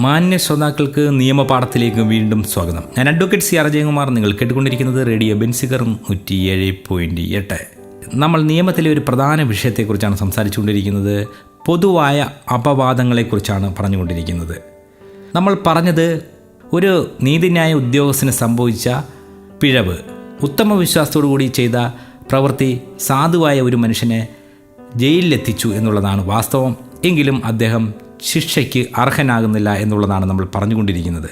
മാന്യ ശ്രോതാക്കൾക്ക് നിയമപാഠത്തിലേക്ക് വീണ്ടും സ്വാഗതം. ഞാൻ അഡ്വക്കേറ്റ് സി ആർ അജയകുമാർ. നിങ്ങൾ കേട്ടുകൊണ്ടിരിക്കുന്നത് റേഡിയോ ബെൻസിഗർ 107.8. നമ്മൾ നിയമത്തിലെ ഒരു പ്രധാന വിഷയത്തെക്കുറിച്ചാണ് സംസാരിച്ചുകൊണ്ടിരിക്കുന്നത്. പൊതുവായ അപവാദങ്ങളെക്കുറിച്ചാണ് പറഞ്ഞുകൊണ്ടിരിക്കുന്നത്. നമ്മൾ പറഞ്ഞത് ഒരു നീതിന്യായ ഉദ്യോഗസ്ഥന് സംഭവിച്ച പിഴവ്, ഉത്തമ വിശ്വാസത്തോടു കൂടി ചെയ്ത പ്രവൃത്തി സാധുവായ ഒരു മനുഷ്യനെ ജയിലിലെത്തിച്ചു എന്നുള്ളതാണ് വാസ്തവം. എങ്കിലും അദ്ദേഹം ശിക്ഷയ്ക്ക് അർഹനാകുന്നില്ല എന്നുള്ളതാണ് നമ്മൾ പറഞ്ഞുകൊണ്ടിരിക്കുന്നത്.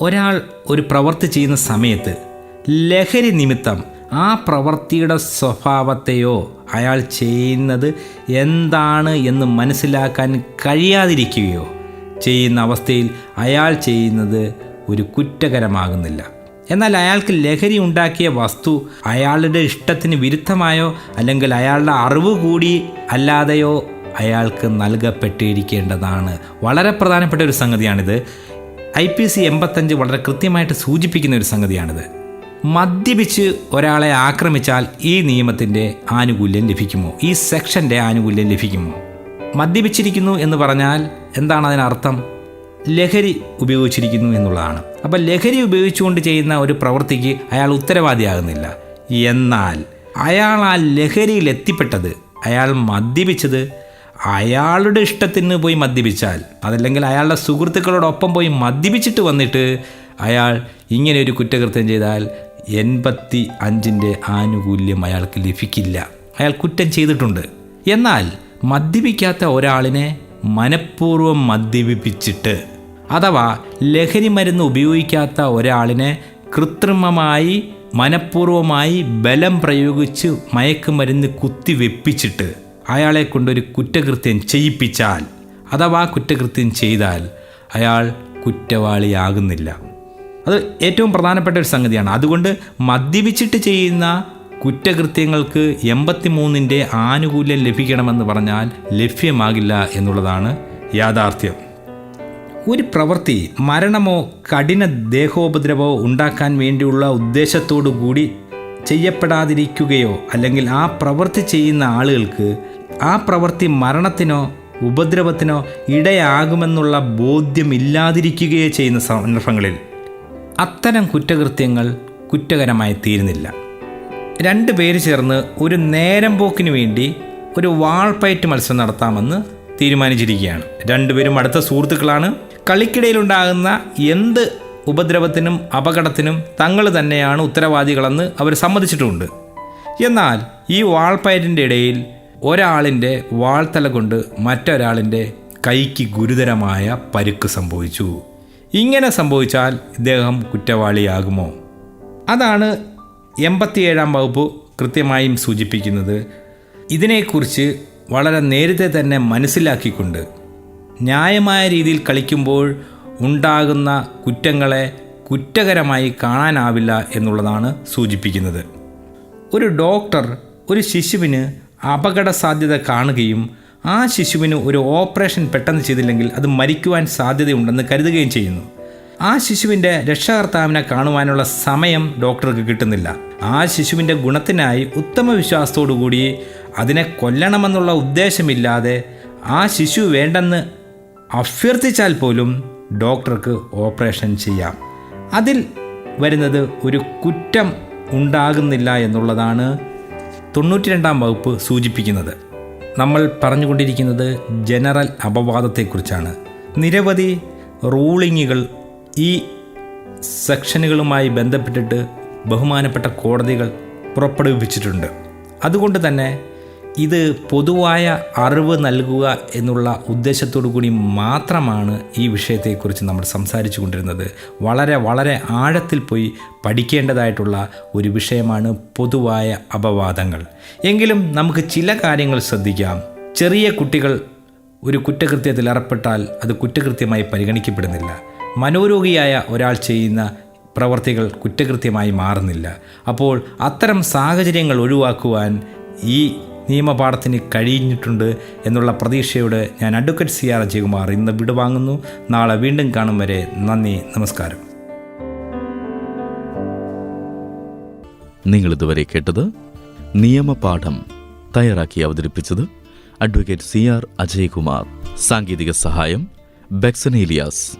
ഒരാൾ ഒരു പ്രവൃത്തി ചെയ്യുന്ന സമയത്ത് ലഹരി നിമിത്തം ആ പ്രവൃത്തിയുടെ സ്വഭാവത്തെയോ അയാൾ ചെയ്യുന്നത് എന്താണ് എന്ന് മനസ്സിലാക്കാൻ കഴിയാതിരിക്കുകയോ ചെയ്യുന്ന അവസ്ഥയിൽ അയാൾ ചെയ്യുന്നത് ഒരു കുറ്റകരമാകുന്നില്ല. എന്നാൽ അയാൾക്ക് ലഹരി ഉണ്ടാക്കിയ വസ്തു അയാളുടെ ഇഷ്ടത്തിന് വിരുദ്ധമായോ അല്ലെങ്കിൽ അയാളുടെ അറിവ് കൂടി അല്ലാതെയോ അയാൾക്ക് നൽകപ്പെട്ടിരിക്കേണ്ടതാണ്. വളരെ പ്രധാനപ്പെട്ട ഒരു സംഗതിയാണിത്. IPC 85 വളരെ കൃത്യമായിട്ട് സൂചിപ്പിക്കുന്ന ഒരു സംഗതിയാണിത്. മദ്യപിച്ച് ഒരാളെ ആക്രമിച്ചാൽ ഈ നിയമത്തിൻ്റെ ആനുകൂല്യം ലഭിക്കുമോ? ഈ സെക്ഷൻ്റെ ആനുകൂല്യം ലഭിക്കുമോ? മദ്യപിച്ചിരിക്കുന്നു എന്ന് പറഞ്ഞാൽ എന്താണ് അതിനർത്ഥം? ലഹരി ഉപയോഗിച്ചിരിക്കുന്നു എന്നുള്ളതാണ്. അപ്പം ലഹരി ഉപയോഗിച്ചുകൊണ്ട് ചെയ്യുന്ന ഒരു പ്രവൃത്തിക്ക് അയാൾ ഉത്തരവാദിയാകുന്നില്ല. എന്നാൽ അയാൾ ആ ലഹരിയിൽ എത്തിപ്പെട്ടത്, അയാൾ മദ്യപിച്ചത് അയാളുടെ ഇഷ്ടത്തിന് പോയി മദ്യപിച്ചാൽ, അതല്ലെങ്കിൽ അയാളുടെ സുഹൃത്തുക്കളോടൊപ്പം പോയി മദ്യപിച്ചിട്ട് വന്നിട്ട് അയാൾ ഇങ്ങനെ ഒരു കുറ്റകൃത്യം ചെയ്താൽ 85 ആനുകൂല്യം അയാൾക്ക് ലഭിക്കില്ല. അയാൾ കുറ്റം ചെയ്തിട്ടുണ്ട്. എന്നാൽ മദ്യപിക്കാത്ത ഒരാളിനെ മനഃപൂർവ്വം മദ്യപിപ്പിച്ചിട്ട്, അഥവാ ലഹരി മരുന്ന് ഉപയോഗിക്കാത്ത ഒരാളിനെ കൃത്രിമമായി മനഃപൂർവ്വമായി ബലം പ്രയോഗിച്ച് മയക്കുമരുന്ന് കുത്തിവെപ്പിച്ചിട്ട് അയാളെ കൊണ്ടൊരു കുറ്റകൃത്യം ചെയ്യിപ്പിച്ചാൽ, അഥവാ കുറ്റകൃത്യം ചെയ്താൽ അയാൾ കുറ്റവാളിയാകുന്നില്ല. അത് ഏറ്റവും പ്രധാനപ്പെട്ട ഒരു സംഗതിയാണ്. അതുകൊണ്ട് മദ്യപിച്ചിട്ട് ചെയ്യുന്ന കുറ്റകൃത്യങ്ങൾക്ക് 83 ആനുകൂല്യം ലഭിക്കണമെന്ന് പറഞ്ഞാൽ ലഭ്യമാകില്ല എന്നുള്ളതാണ് യാഥാർത്ഥ്യം. ഒരു പ്രവൃത്തി മരണമോ കഠിന ദേഹോപദ്രവമോ ഉണ്ടാക്കാൻ വേണ്ടിയുള്ള ഉദ്ദേശത്തോടു കൂടി ചെയ്യപ്പെടാതിരിക്കുകയോ അല്ലെങ്കിൽ ആ പ്രവൃത്തി ചെയ്യുന്ന ആളുകൾക്ക് ആ പ്രവൃത്തി മരണത്തിനോ ഉപദ്രവത്തിനോ ഇടയാകുമെന്നുള്ള ബോധ്യമില്ലാതിരിക്കുകയോ ചെയ്യുന്ന സന്ദർഭങ്ങളിൽ അത്തരം കുറ്റകൃത്യങ്ങൾ കുറ്റകരമായി തീരുന്നില്ല. 2 പേര് ചേർന്ന് ഒരു നേരം പോക്കിന് വേണ്ടി ഒരു വാൾപ്പയറ്റ് മത്സരം നടത്താമെന്ന് തീരുമാനിച്ചിരിക്കുകയാണ്. 2 പേരും അടുത്ത സുഹൃത്തുക്കളാണ്. കളിക്കിടയിലുണ്ടാകുന്ന എന്ത് ഉപദ്രവത്തിനും അപകടത്തിനും തങ്ങൾ തന്നെയാണ് ഉത്തരവാദികളെന്ന് അവർ സമ്മതിച്ചിട്ടുമുണ്ട്. എന്നാൽ ഈ വാൾപ്പയറ്റിൻ്റെ ഇടയിൽ ഒരാളിൻ്റെ വാൾത്തല കൊണ്ട് മറ്റൊരാളിൻ്റെ കൈക്ക് ഗുരുതരമായ പരുക്ക് സംഭവിച്ചു. ഇങ്ങനെ സംഭവിച്ചാൽ ഇദ്ദേഹം കുറ്റവാളിയാകുമോ? അതാണ് 87-ാം വകുപ്പ് കൃത്യമായും സൂചിപ്പിക്കുന്നത്. ഇതിനെക്കുറിച്ച് വളരെ നേരത്തെ തന്നെ മനസ്സിലാക്കിക്കൊണ്ട് ന്യായമായ രീതിയിൽ കളിക്കുമ്പോൾ ഉണ്ടാകുന്ന കുറ്റങ്ങളെ കുറ്റകരമായി കാണാനാവില്ല എന്നുള്ളതാണ് സൂചിപ്പിക്കുന്നത്. ഒരു ഡോക്ടർ ഒരു ശിശുവിന് അപകട സാധ്യത കാണുകയും ആ ശിശുവിന് ഒരു ഓപ്പറേഷൻ പെട്ടെന്ന് ചെയ്തില്ലെങ്കിൽ അത് മരിക്കുവാൻ സാധ്യതയുണ്ടെന്ന് കരുതുകയും ചെയ്യുന്നു. ആ ശിശുവിൻ്റെ രക്ഷകർത്താവിനെ കാണുവാനുള്ള സമയം ഡോക്ടർക്ക് കിട്ടുന്നില്ല. ആ ശിശുവിൻ്റെ ഗുണത്തിനായി ഉത്തമ വിശ്വാസത്തോടു കൂടി അതിനെ കൊല്ലണമെന്നുള്ള ഉദ്ദേശമില്ലാതെ ആ ശിശു വേണ്ടെന്ന് അഭ്യർത്ഥിച്ചാൽ പോലും ഡോക്ടർക്ക് ഓപ്പറേഷൻ ചെയ്യാം. അതിൽ വരുന്നത് ഒരു കുറ്റം ഉണ്ടാകുന്നില്ല എന്നുള്ളതാണ് 92-ാം വകുപ്പ് സൂചിപ്പിക്കുന്നത്. നമ്മൾ പറഞ്ഞുകൊണ്ടിരിക്കുന്നത് ജനറൽ അപവാദത്തെക്കുറിച്ചാണ്. നിരവധി റൂളിങ്ങുകൾ ഈ സെക്ഷനുകളുമായി ബന്ധപ്പെട്ടിട്ട് ബഹുമാനപ്പെട്ട കോടതികൾ പുറപ്പെടുവിപ്പിച്ചിട്ടുണ്ട്. അതുകൊണ്ട് തന്നെ ഇത് പൊതുവായ അറിവ് നൽകുക എന്നുള്ള ഉദ്ദേശത്തോടു കൂടി മാത്രമാണ് ഈ വിഷയത്തെക്കുറിച്ച് നമ്മൾ സംസാരിച്ചു കൊണ്ടിരുന്നത്. വളരെ വളരെ ആഴത്തിൽ പോയി പഠിക്കേണ്ടതായിട്ടുള്ള ഒരു വിഷയമാണ് പൊതുവായ അപവാദങ്ങൾ. എങ്കിലും നമുക്ക് ചില കാര്യങ്ങൾ ശ്രദ്ധിക്കാം. ചെറിയ കുട്ടികൾ ഒരു കുറ്റകൃത്യത്തിൽ ഏർപ്പെട്ടാൽ അത് കുറ്റകൃത്യമായി പരിഗണിക്കപ്പെടുന്നില്ല. മനോരോഗിയായ ഒരാൾ ചെയ്യുന്ന പ്രവർത്തികൾ കുറ്റകൃത്യമായി മാറുന്നില്ല. അപ്പോൾ അത്തരം സാഹചര്യങ്ങൾ ഒഴിവാക്കുവാൻ ഈ നിയമപാഠത്തിന് കഴിഞ്ഞിട്ടുണ്ട് എന്നുള്ള പ്രതീക്ഷയോടെ ഞാൻ അഡ്വക്കേറ്റ് സി ആർ അജയകുമാർ ഇന്ന് വിടുവാങ്ങുന്നു. നാളെ വീണ്ടും കാണും വരെ നന്ദി, നമസ്കാരം. നിങ്ങളിതുവരെ കേട്ടത് നിയമപാഠം. തയ്യാറാക്കി അവതരിപ്പിച്ചത് അഡ്വക്കേറ്റ് സി ആർ അജയകുമാർ. സാങ്കേതിക സഹായം ബെക്സനേലിയാസ്.